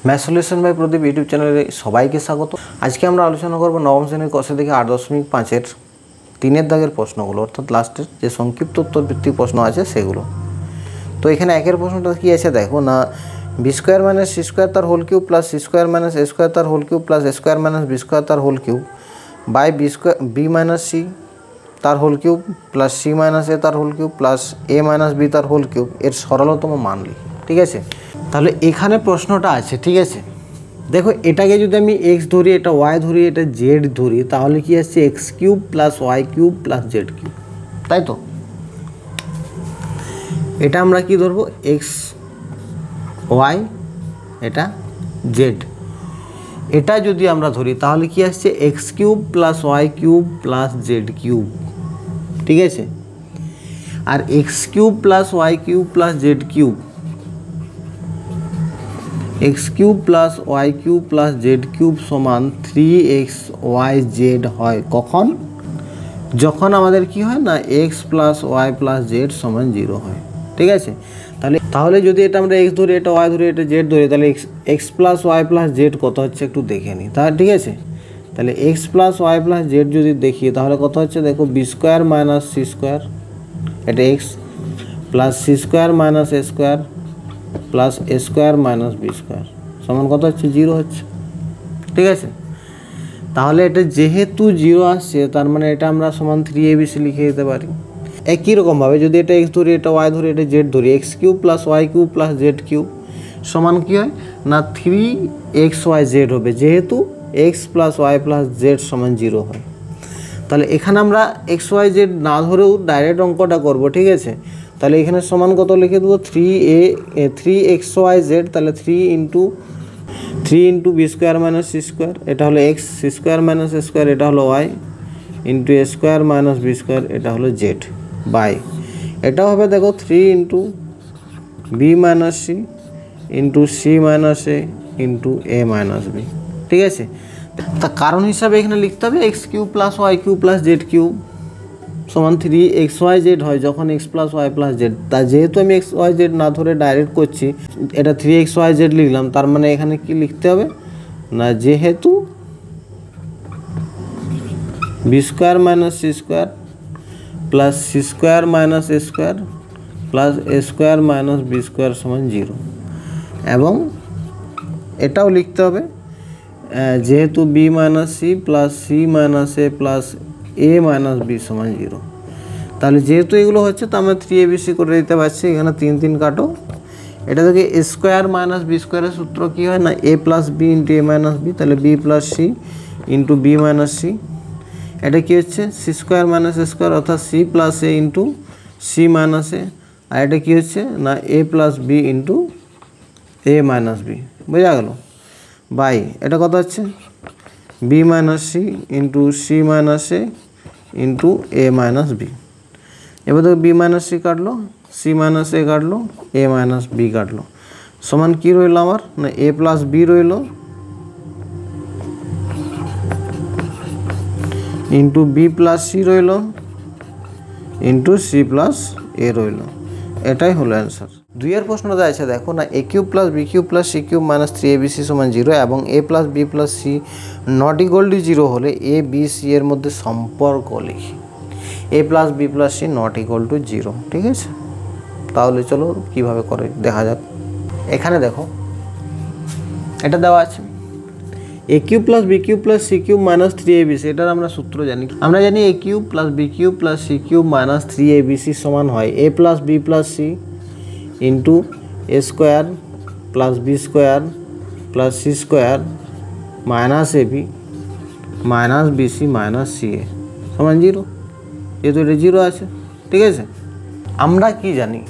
Math solution by Pradeep YouTube চ্যানেলে সবাইকে স্বাগত। আজকে আমরা আলোচনা করব নবম শ্রেণীর কষে থেকে 8.5-এর 3-এর দাগের প্রশ্নগুলো, অর্থাৎ লাস্টের যে সংক্ষিপ্ত উত্তর ভিত্তিক প্রশ্ন আছে সেগুলো। তো এখানে একের প্রশ্নটা কি আছে দেখো না, B square minus C square তার whole cube plus C square minus A square তার whole cube plus A square minus B square তার whole cube by B minus C তার whole cube plus C minus এ তার whole cube plus A minus B তার whole cube এর সরলতম মান লিখি। ঠিক আছে, তাহলে এখানে প্রশ্নটা আছে। ঠিক আছে, দেখো এটাকে যদি আমি এক্স ধরি, এটা ওয়াই ধরি, এটা জেড ধরি, তাহলে কি আসছে x cube plus Y cube plus Z cube, তাই তো? এটা আমরা কি ধরবো, এক্স ওয়াই, এটা জেড। এটা যদি আমরা ধরি তাহলে কি আসছে x cube plus Y cube plus Z cube. ঠিক আছে, আর X cube plus Y cube plus Z cube, X cube plus Y cube plus Z cube সমান 3xyz হয় কখন? যখন আমাদের কি হয় না X plus Y plus Z সমান 0 হয়। ঠিক আছে, তাহলে যদি এটা আমরা এক্স ধরি, এটা ওয়াই ধরি, এটা জেড ধরি, তাহলে X plus Y plus Z কত হচ্ছে একটু দেখে নিই। তাহলে ঠিক আছে, তাহলে X plus Y plus Z যদি দেখি তাহলে কত হচ্ছে দেখো, B square minus C square, এটা X, plus C square minus A square plus A square minus B square সমান কত হচ্ছে 0 হচ্ছে। ঠিক আছে, তাহলে এটা যেহেতু 0 আসছে তার মানে এটা আমরা সমান 3abc লিখে দিতে পারি। একই রকমভাবে যদি এটা এক্স ধরি, এটা ওয়াই ধরি, এটা জেড ধরি, x cube plus Y cube plus Z cube সমান কী হয় না 3xyz হবে, যেহেতু x plus Y plus Z সমান 0 হয়। তাহলে এখানে আমরা xyz না ধরেও ডাইরেক্ট অঙ্কটা করব। ঠিক আছে, তাহলে এখানে সমান কত লিখে দেবো 3xyz, তাহলে 3 into B square minus C square, এটা হলো X, C square minus A square, এটা হলো ওয়াই, ইন্টু এ স্কোয়ার মাইনাস বি স্কোয়ার, এটা হলো জেড, বাই এটাও হবে দেখো 3 into B minus C into C minus A into A minus B. ঠিক আছে, তা কারণ হিসাবে এখানে লিখতে হবে X cube plus Y cube plus Z cube সমান 3xyz হয় যখন X plus Y plus Z. তা যেহেতু আমি xyz না ধরে ডাইরেক্ট করছি, এটা 3xyz লিখলাম, তার মানে এখানে কি লিখতে হবে না, যেহেতু B square minus C square plus C square minus A square plus A square minus B square সমান 0, এবং এটাও লিখতে হবে যেহেতু B minus C plus C minus A plus A minus B সমান 0। তাহলে যেহেতু এগুলো হচ্ছে তো আমরা 3abc করে দিতে পারছি। এখানে 3 কাটো, এটা থেকে এ স্কোয়ার মাইনাস বি স্কোয়ারের সূত্র কী হয় না এ plus B into A minus B, তাহলে B plus C into B minus C, এটা কী হচ্ছে C square minus A square অর্থাৎ C plus A into C minus A, আর এটা কী হচ্ছে না এ plus B into A minus B, বোঝা গেল, বাই এটা কত হচ্ছে B minus C into C minus A into A minus B. এবার দেখো বি মাইনাস সি কাটলো, সি মাইনাস এ কাটলো, এ মাইনাস বি কাটলো, সমান কী রইল আমার না এ প্লাস বি রইল ইন্টু বি প্লাস সি রইল ইন্টু সি প্লাস এ রইল। এটাই হলো অ্যান্সার। 2-এর প্রশ্নটা আছে দেখো না a cube plus b cube plus c cube minus 3abc সমান 0 এবং a plus b plus c not equal to 0 হলে এ বি সি এর মধ্যে সম্পর্ক লিখি। A plus b plus c not equal to 0। ঠিক আছে, তাহলে চলো কীভাবে করে দেখা যাক। এখানে দেখো এটা দেওয়া আছে a cube plus b cube plus c cube minus 3abc, এটার আমরা সূত্র জানি। আমরা জানি a cube plus b cube plus c cube minus 3abc সমান হয় a plus b plus C into A square plus b square plus C square minus a b minus b c minus c a সমান 0, যেহেতু এটা 0 আছে। ঠিক আছে, আমরা কি জানি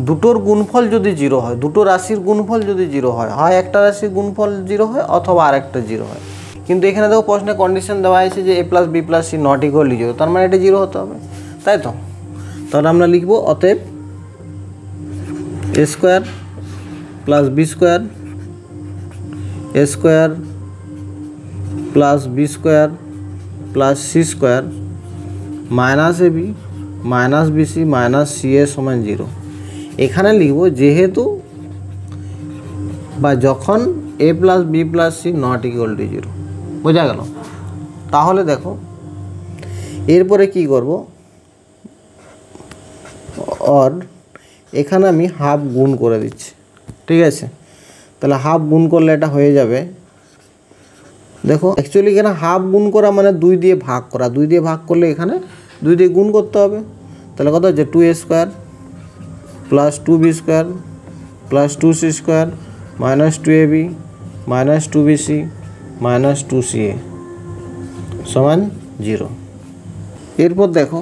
দুটোর গুণফল যদি 0 হয়, দুটো রাশির গুণফল যদি 0 হয়, হয় একটা রাশির গুণফল 0 হয় অথবা আরেকটা 0 হয়। কিন্তু এখানে দেখো প্রশ্নে কন্ডিশন দেওয়া আছে যে a plus b plus c not equal to 0, তার মানে এটা 0 হতে হবে, তাই তো? তাহলে আমরা লিখবো অতএব a square plus b square a square plus b square plus C square minus a b minus b c minus c a সমান 0। এখানে লিখব যেহেতু বা যখন a plus b plus c not equal to 0। বোঝা গেল? তাহলে দেখো এরপরে কি করব, অর এখানে আমি হাফ গুণ করে দিচ্ছি, ঠিক আছে? তাহলে হাফ গুণ করলে এটা হয়ে যাবে, দেখো অ্যাকচুয়ালি এখানে হাফ গুণ করা মানে 2 দিয়ে ভাগ করা, 2 দিয়ে ভাগ করলে এখানে 2 দিয়ে গুণ করতে হবে। তাহলে কত হচ্ছে 2a square plus 2b square plus 2c square minus 2ab minus 2bc minus 2ca সমান 0। এরপর দেখো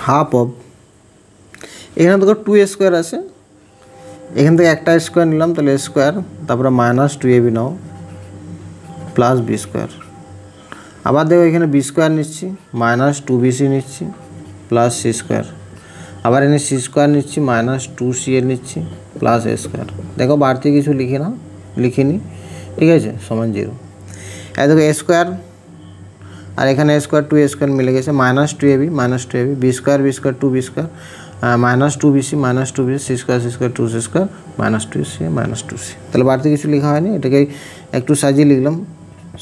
হাফ অফ, এখানে দেখো 2a স্কোয়ার আছে, এখান থেকে একটা স্কোয়ার নিলাম, তাহলে a স্কোয়ার, তারপরে মাইনাস 2ab নাও প্লাস বি স্কোয়ার, আবার দেখো এখানে বি স্কোয়ার নিচ্ছি মাইনাস 2bc নিচ্ছি প্লাস সি স্কোয়ার, আবার এখানে সি স্কোয়ার নিচ্ছি মাইনাস 2ca নিচ্ছি প্লাস এ স্কোয়ার। দেখো বাড়তি কিছু লিখিনি, ঠিক আছে, সমান 0। এই দেখো এ স্কোয়ার আর এখানে এ স্কোয়ার 2a স্কোয়ার মিলে গেছে, minus 2ab b square 2b square minus 2bc minus 2bc c square 2c square minus 2c। তাহলে বাড়তি কিছু লেখা হয়নি, এটাকে একটু সাজিয়ে লিখলাম,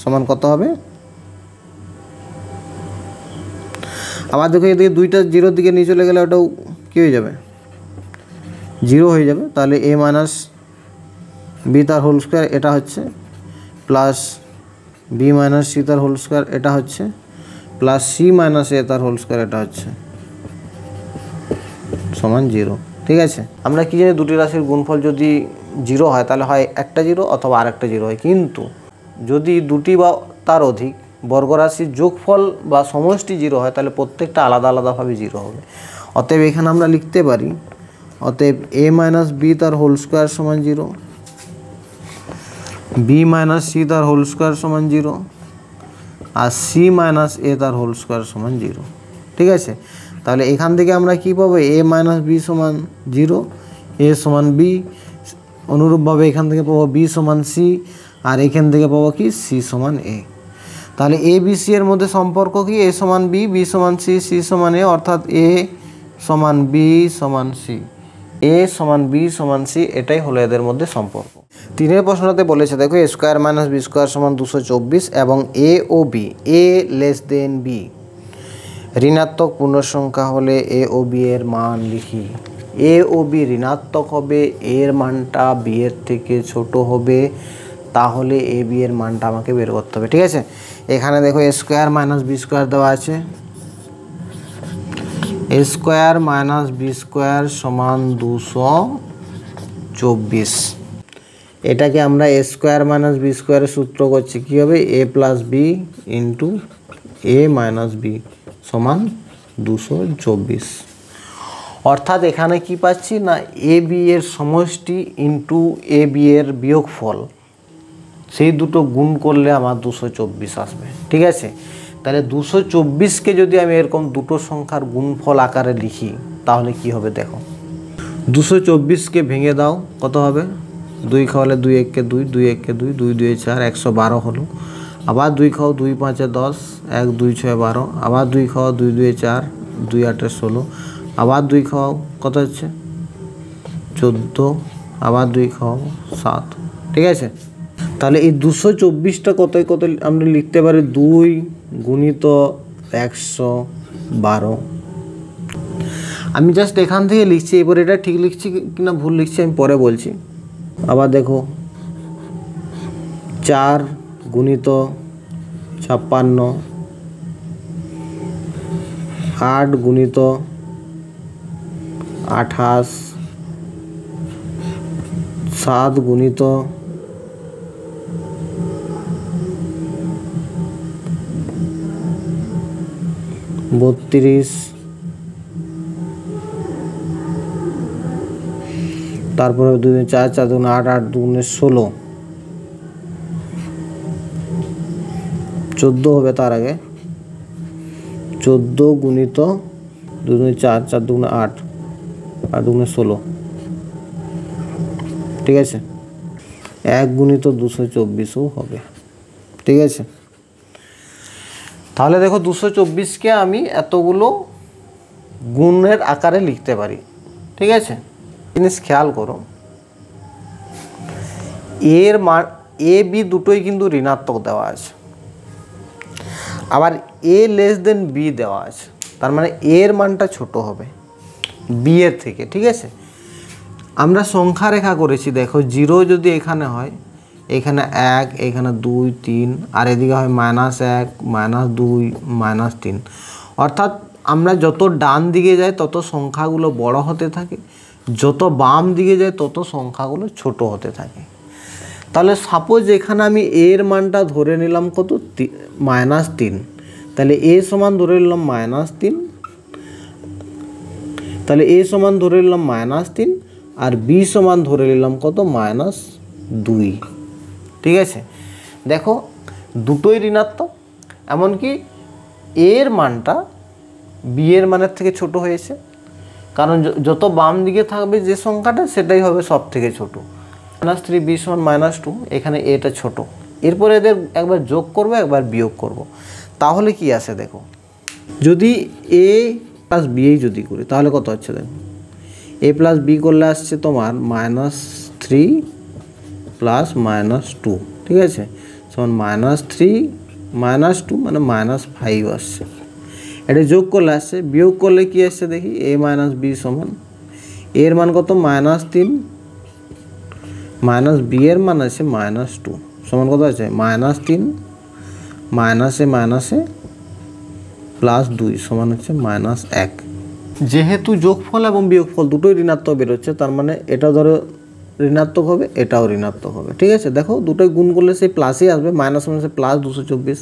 সমান কত হবে। আবার দেখো এদিকে 2টা 0 দিকে নিয়ে চলে গেলে ওটাও কী হয়ে যাবে, 0 হয়ে যাবে। তাহলে a মাইনাস বি তার হোল স্কোয়ার এটা হচ্ছে, প্লাস বি মাইনাস সি তার হোল স্কোয়ার এটা হচ্ছে, প্লাস সি মাইনাস এ তার হোল স্কোয়ার এটা হচ্ছে, সমান 0। ঠিক আছে, আমরা কি জানি দুটি রাশির গুণফল যদি 0 হয় তাহলে হয় একটা 0 অথবা আরেকটা 0 হয়, কিন্তু যদি দুটি বা তার অধিক বর্গরাশির যোগফল বা সমষ্টি 0 হয় তাহলে প্রত্যেকটা আলাদা আলাদাভাবে 0 হবে। অতএব এখানে আমরা লিখতে পারি, অতএব a মাইনাস বি তার হোল স্কোয়ার সমান 0, বি মাইনাস সি তার হোল স্কোয়ার সমান 0, আর সি মাইনাস এ তার হোল স্কোয়ার সমান 0। ঠিক আছে, তাহলে এখান থেকে আমরা কি পাবো, a মাইনাস বি সমান 0, a সমান বি, অনুরূপভাবে এখান থেকে পাবো b সমান সি, আর এখান থেকে পাবো কি c সমান a। তাহলে a b c এর মধ্যে সম্পর্ক কি, a সমান b, b সমান c, c সমান a, অর্থাৎ a সমান b সমান c, a সমান b সমান c, এটাই হলো এদের মধ্যে সম্পর্ক। 3 প্রশ্নতে বলেছে দেখো a square minus B square সমান 224 এবং a ও b a less than b ঋণাত্মক পূর্ণসংখ্যা হলে a ও b এর মান লিখি। a ও b ঋণাত্মক হবে, এর মানটা b এর থেকে ছোট হবে, তাহলে a b এর মানটা আমাকে বের করতে হবে। ঠিক আছে, এখানে দেখো a square minus B square দেওয়া আছে, a square minus B square সমান 224। এটাকে আমরা a স্কোয়ার মাইনাস বি স্কোয়ারের সূত্র করছি, কী হবে, a plus B into a minus B সমান 224। অর্থাৎ এখানে কি পাচ্ছি না, এ বি এর সমষ্টি ইন্টু এ বি এর বিয়োগফল, সেই দুটো গুণ করলে আমার 224 আসবে। ঠিক আছে, তাহলে 224কে যদি আমি এরকম দুটো সংখ্যার গুণফল আকারে লিখি তাহলে কি হবে দেখো, 224কে ভেঙে দাও, কত হবে, 2 খাওয়ালে 2 1 কে 2, 2 1 কে 2, 2 2 4, 112 হলো। আবার 2 খাও, 2 5 10, 1 2 6 12, আবার 2 খাও, 2 2 4, 2 8 16, আবার 2 খাও, কত হচ্ছে 14, আবার 2 খাও 7। ঠিক আছে, তাহলে এই 224টা কত আমরা লিখতে পারি, 2 গুণিত 112। আমি জাস্ট এখান থেকে লিখছি, এবার এটা ঠিক লিখছি কিনা ভুল লিখছি আমি পরে বলছি। আবার দেখো 4 গুণিত 56, 8 গুণিত 28, 7 গুণিত 32, তারপরে 2 4 4 2 8 8 2 16, 14 হবে তার আগে, 14 গুণিত 2 4 4 2 8 আর 2 16। ঠিক আছে, 1 গুণিত 224ও হবে। ঠিক আছে, তাহলে দেখো 224কে আমি এতগুলো গুণের আকারে লিখতে পারি। ঠিক আছে, জিনিস খেয়াল করো, এর মান এ বি দুটোই কিন্তু ঋণাত্মক দেওয়া আছে, আবার এ লেস দেন বি দেওয়া আছে, তার মানে এর মানটা ছোট হবে বি এর থেকে। ঠিক আছে, আমরা সংখ্যা রেখা করেছি, দেখো 0 যদি এখানে হয়, এখানে 1, এখানে 2 3, আর এদিকে হয় -1 -2 -3, অর্থাৎ আমরা যত ডান দিকে যাই তত সংখ্যাগুলো বড় হতে থাকে, যত বাম দিকে যাই তত সংখ্যাগুলো ছোট হতে থাকে। তাহলে সাপোজ এখানে আমি এর মানটা ধরে নিলাম কত, -3, তাহলে এ সমান ধরে নিলাম -3, তাহলে এ সমান ধরে নিলাম -3 আর বি সমান ধরে নিলাম কত, -2। ঠিক আছে, দেখো দুটোই ঋণাত্মক, এমনকি এর মানটা বি এর মানের থেকে ছোট হয়েছে, কারণ যত বাম দিকে থাকবে যে সংখ্যাটা সেটাই হবে সব থেকে ছোট। -3 বি সমান -2, এখানে এটা ছোট। এরপরে এদের একবার যোগ করব, একবার বিয়োগ করব, তাহলে কি আসে দেখো, যদি এ প্লাস বি যদি করি তাহলে কত হচ্ছে দেখো, এ প্লাস বি করলে আসছে তোমার -3 প্লাস -2। ঠিক আছে, সমান -3 -2 মানে -5 আসছে। এটা যোগ করলে আসছে, বিয়োগ করলে কি আসছে দেখি, এ মাইনাস বি সমান এর মান কত, -3 মাইনাস বি এর মান আছে -2 সমান কত আছে, -3 মাইনাসে মাইনাসে +2 সমান হচ্ছে -1। যেহেতু যোগফল এবং বিয়োগফল দুটোই ঋণাত্মক বেরোচ্ছে, তার মানে এটা ধরো ঋণাত্মক হবে, এটাও ঋণাত্মক হবে। ঠিক আছে, দেখো দুটোই গুণ করলে সেই প্লাসই আসবে, মাইনাস মাইনাসে +224,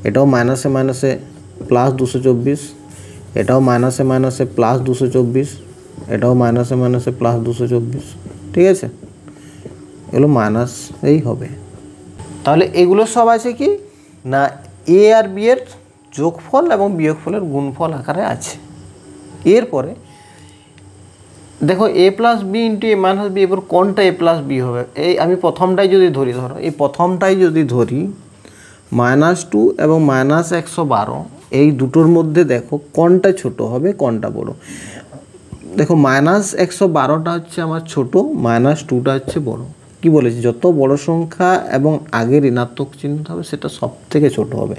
এটাও মাইনাসে মাইনাসে +224, এটাও মাইনাসে মাইনাসে +224, এটাও মাইনাসে মাইনাসে +224। ঠিক আছে, এগুলো মাইনাস এই হবে। তাহলে এগুলো সব আছে কি না, এ আর বি এর যোগফল এবং বিয়োগফলের গুণফল আকারে আছে। এরপরে দেখো এ plus B into A minus B, এবার কোনটা এ প্লাস বি হবে, এই আমি প্রথমটাই যদি ধরি, ধরো এই প্রথমটাই যদি ধরি -2 এবং -112, এই দুটোর মধ্যে দেখো কোনটা ছোট হবে কোনটা বড়। দেখো -112টা হচ্ছে আমার ছোট, -2টা হচ্ছে বড়। কি বলেছি, যত বড় সংখ্যা এবং আগে ঋণাত্মক চিহ্ন হবে সেটা সব থেকে ছোট হবে।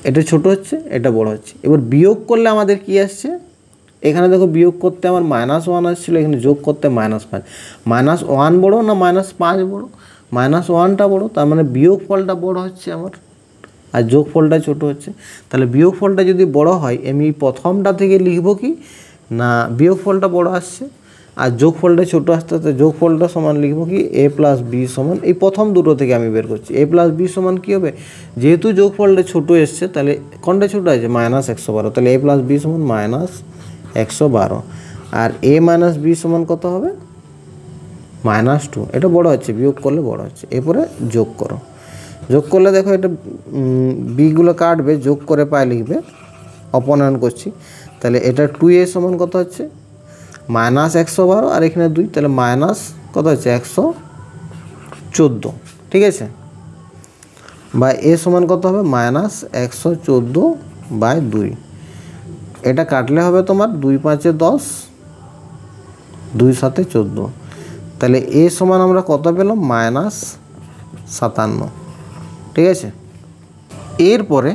এটা ছোট হচ্ছে, এটা বড় হচ্ছে। এবার বিয়োগ করলে আমাদের কি আসছে, এখানে দেখো বিয়োগ করতে আমার -1 আসছিল, এখানে যোগ করতে -5। -1 বড় না -5 বড়, -1টা বড়, তার মানে বিয়োগ ফলটা বড় হচ্ছে আমার, আর যোগ ফলটা ছোট হচ্ছে। তাহলে বিয়োগ ফলটা যদি বড় হয়, আমি প্রথমটা থেকে লিখব কি না, বিয়োগ ফলটা বড় আসছে আর যোগ ফলটা ছোট আসতে, তো যোগ ফলটা সমান লিখব কি, এ প্লাস বি সমান, এই প্রথম দুটো থেকে আমি বের করছি, এ প্লাস বি সমান কী হবে, যেহেতু যোগ ফলটা ছোটো এসছে তাহলে কোনটা ছোটো আছে, -112, তাহলে এ প্লাস বি সমান -112, আর এ মাইনাস বি সমান কত হবে, -2। এটা বড় হচ্ছে, বিয়োগ করলে বড় হচ্ছে। এরপরে যোগ করো, যোগ করলে দেখো এটা বিগুলো কাটবে, যোগ করে পায় লিখবে, অপনয়ন করছি। তাহলে এটা 2a সমান কত হচ্ছে, -112, আর এখানে 2, তাহলে মাইনাস কত হচ্ছে 114। ঠিক আছে, বা এ সমান কত হবে, -114/2। এটা কাটলে হবে তোমার 2 5 10, 2 7 14, তাহলে এ সমান আমরা কত পেলাম, -57। ঠিক আছে, এরপরে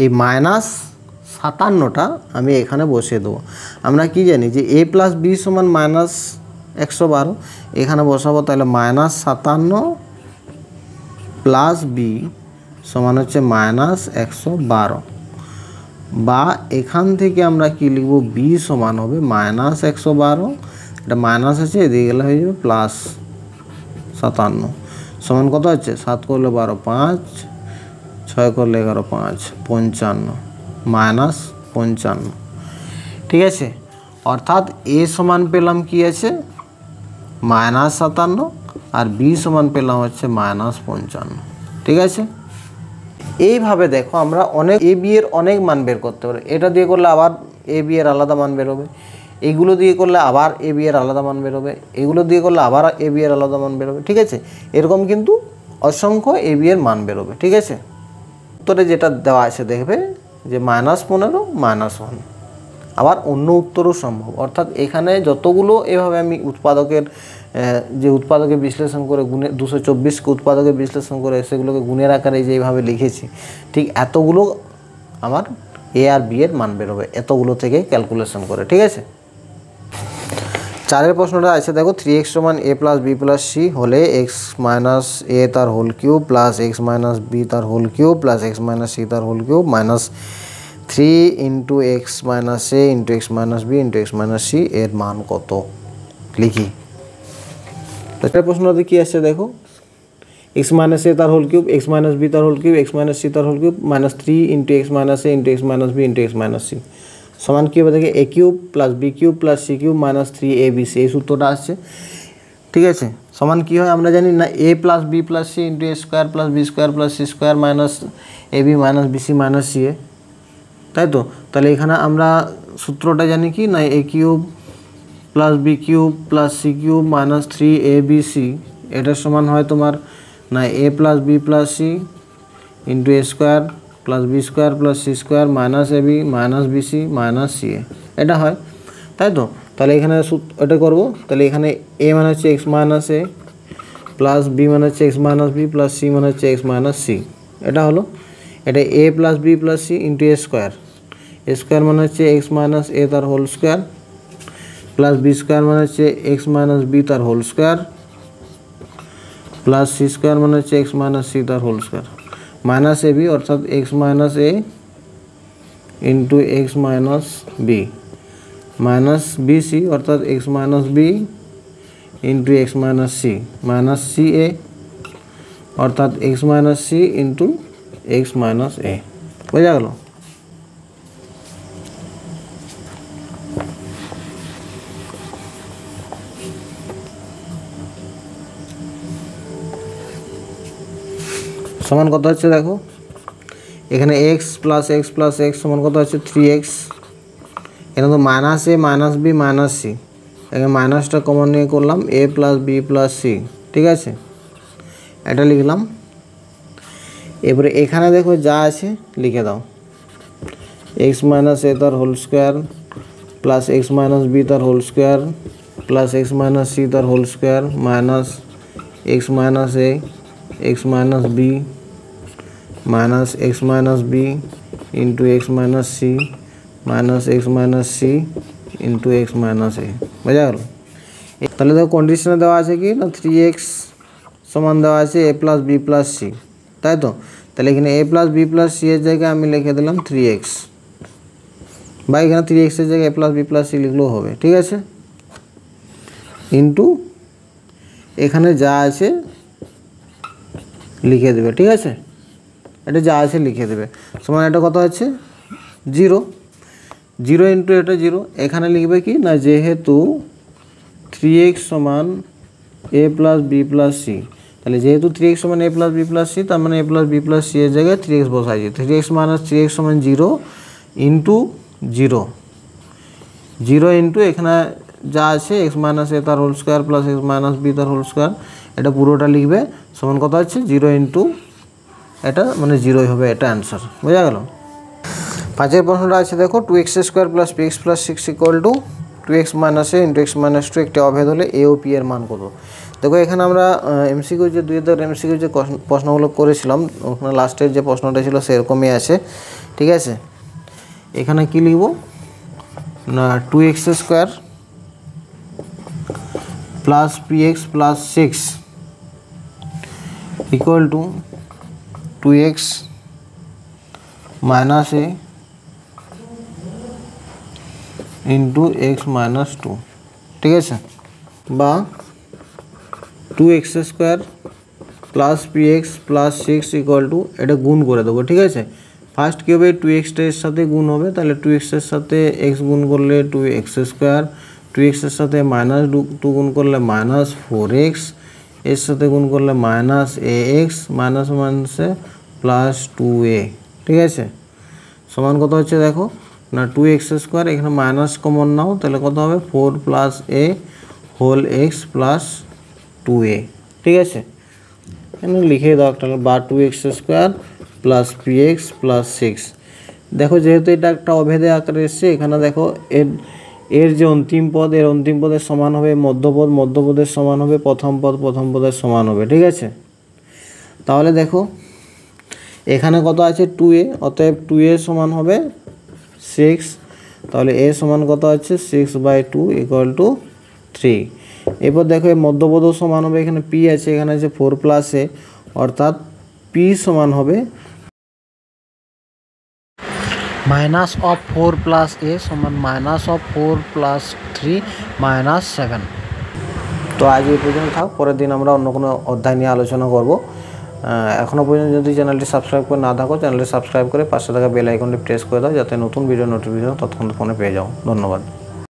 এই -57টা আমি এখানে বসিয়ে দেবো। আমরা কি জানি যে a প্লাস বি সমান -112, এখানে বসাবো, তাহলে -57 প্লাস বি সমান হচ্ছে -112, বা এখান থেকে আমরা কি লিখব, বি সমান হবে -112, এটা মাইনাস আছে, এদিকে গেলে হয়ে যাবে +57 সমান কত হচ্ছে, 7 করলে 12 5, 6 করলে 11 5, 55 -55। ঠিক আছে, অর্থাৎ এ সমান পেলাম কি আছে, -57, আর বি সমান পেলাম হচ্ছে -55। ঠিক আছে, এইভাবে দেখো আমরা অনেক এ বি এর অনেক মান বের করতে পারি। এটা দিয়ে করলে আবার এ বি এর আলাদা মান বেরোবে, এইগুলো দিয়ে করলে আবার এ বি এর আলাদা মান বেরোবে, এগুলো দিয়ে করলে আবার এ বি এর আলাদা মান বেরোবে। ঠিক আছে, এরকম কিন্তু অসংখ্য এ বি এর মান বেরোবে। ঠিক আছে, উত্তরে যেটা দেওয়া আছে দেখবে যে -15 -1, আবার অন্য উত্তরও সম্ভব। অর্থাৎ এখানে যতগুলো এভাবে আমি উৎপাদকের যে উৎপাদকে বিশ্লেষণ করে গুণে 224কে উৎপাদকে বিশ্লেষণ করে সেগুলোকে গুণের আকারে যেভাবে লিখেছি, ঠিক এতগুলো আমার এ আর বি এর মান বেরোবে, এতগুলো থেকে ক্যালকুলেশন করে। ঠিক আছে, 4 প্রশ্নটা আছে দেখো, 3x সমান a plus b plus c হলে x মাইনাস এ তার whole cube plus x minus B তার whole cube plus x minus C তার whole cube minus 3 into x minus এ into x minus b into x minus c এর মান কত লিখি। তো প্রশ্নতে কী আসছে দেখো, এক্স মাইনাস এ তার whole cube x minus B তার whole cube x minus C তার whole cube minus 3 into x minus এ into x minus b into x minus c সমান কী হবে দেখে, a cube plus b cube plus c cube minus 3ab এই সূত্রটা আসছে। ঠিক আছে, সমান কী হয় আমরা জানি না, এ plus b plus C into A square plus b square plus C square minus a b minus b c minus c a, তাই তো। তাহলে এখানে আমরা সূত্রটা জানি কি না, a cube plus b cube plus c cube minus 3abc এটার সমান হয় তোমার না এ plus b plus C into A square plus b square plus C square minus a b minus b c minus c এ, এটা হয়, তাই তো। তাহলে এখানে এটা করবো, তাহলে এখানে এ মানে হচ্ছে এক্স মাইনাস এ প্লাস বি মানে হচ্ছে x minus b plus c মানে হচ্ছে এক্স মাইনাস সি, এটা হলো। এটা a plus b plus C into A square মানে হচ্ছে এক্স মাইনাস এ তার whole square plus b square মানে হচ্ছে এক্স মাইনাস বি তার whole square plus C square মানে হচ্ছে এক্স মাইনাস সি তার whole square minus a b অর্থাৎ এক্স মাইনাস এ into x minus b minus b c অর্থাৎ x minus b into x minus c minus c a অর্থাৎ x minus C into x minus a, বোঝা গেল। সমান কত হচ্ছে দেখো, এখানে x plus x plus x সমান কত হচ্ছে 3x, এখানে তো minus a minus b minus c, এখানে মাইনাসটা কমন নিয়ে করলাম a plus b plus c, ঠিক আছে, এটা লিখলাম। এবারে এখানে দেখো যা আছে লিখে দাও, এক্স মাইনাস এ তার whole square plus x minus B তার whole square plus x minus C তার whole square minus x minus a x minus b minus x minus b into x minus c minus x minus C into x minus a, বোঝা গেল। তাহলে দেখো কন্ডিশনে দেওয়া আছে কি না 3x সমান দেওয়া আছে এ প্লাস বি প্লাস সি, তাই তো। তাহলে এখানে এ প্লাস বি প্লাস সি এর জায়গায় আমি লিখে দিলাম 3x, বা এখানে 3x এর জায়গায় এ প্লাস বি প্লাস সি লিখলেও হবে, ঠিক আছে, ইন্টু এখানে যা আছে লিখে দেবে, ঠিক আছে, এটা যা আছে লিখে দেবে। সমান এটা কত আছে 0 ইন্টু এটা 0, এখানে লিখবে কি না যেহেতু 3x সমান এ প্লাস বি প্লাস সি, তাহলে যেহেতু 3x সমান এ প্লাস বি প্লাস সি তার মানে এ প্লাস বি প্লাস সি এর জায়গায় 3x বসাইছি, 3x মাইনাস 3x সমান 0 ইন্টু 0 ইন্টু এখানে যা আছে এক্স মাইনাস এ তার whole square plus x minus B তার হোল স্কোয়ার, এটা পুরোটা লিখবে সমান কত হচ্ছে 0 ইন্টু এটা মানে 0ই হবে, এটা অ্যান্সার, বোঝা গেল। 5 প্রশ্নটা আছে দেখো, 2x square plus px plus 6 equal to 2x minus A into x minus 2 একটি অভেদ হলে এ ও পি এর মান কত। দেখো এখানে আমরা এমসিকিউ যে 2 এমসিকিউ যে প্রশ্নগুলো করেছিলাম ওখানে লাস্টের যে প্রশ্নটা ছিল সেরকমই আছে, ঠিক আছে। এখানে কি লিখব না 2x square plus px plus 6 equal to 2x minus A into x minus 2, ঠিক আছে, বা 2x square plus px plus 6 equal to এটা গুণ করে দেবো, ঠিক আছে। ফার্স্ট কী হবে 2x এর সাথে গুণ হবে, তাহলে 2x এর সাথে x গুণ করলে 2x স্কোয়ার, 2x এর সাথে মাইনাস 2 গুণ করলে মাইনাস 4x, এর সাথে গুণ করলে মাইনাস ax মাইনাস মাইনাসে প্লাস 2a, ঠিক আছে, সমান কত হচ্ছে দেখো না 2x স্কোয়ার, এখানে মাইনাস কমন নাও তাহলে কত হবে 4 plus a whole x plus 2a, ঠিক আছে, এখানে লিখে দাও একটা বা 2x square plus px plus 6। দেখো যেহেতু এটা একটা অভেদে আকারে এসছে, এখানে দেখো এর যে অন্তিম পদ এর অন্তিম পদের সমান হবে মধ্যপদ, মধ্যপদের সমান হবে প্রথম পদ, প্রথম পদের সমান হবে। ঠিক আছে, তাহলে দেখো এখানে কত আছে 2a, অতএব 2a সমান হবে 6, তাহলে a সমান কত আছে 6/2 = 3। এরপর দেখো এই মধ্যপদও সমান হবে, এখানে p আছে, এখানে আছে 4 + a, অর্থাৎ p সমান হবে -4 + a সমান -4 + 3 -7। তো আজ এই পর্যন্ত থাক, পরের দিন আমরা অন্য কোনো অধ্যায় নিয়ে আলোচনা করব। এখনও পর্যন্ত যদি চ্যানেলটি সাবস্ক্রাইব করে না থাকো, চ্যানেলটি সাবস্ক্রাইব করে পাশে থাকা বেল আইকনটি প্রেস করে দাও, যাতে নতুন ভিডিও নোটিফিকেশন তৎক্ষণাৎ ফোনে পেয়ে যাও। ধন্যবাদ।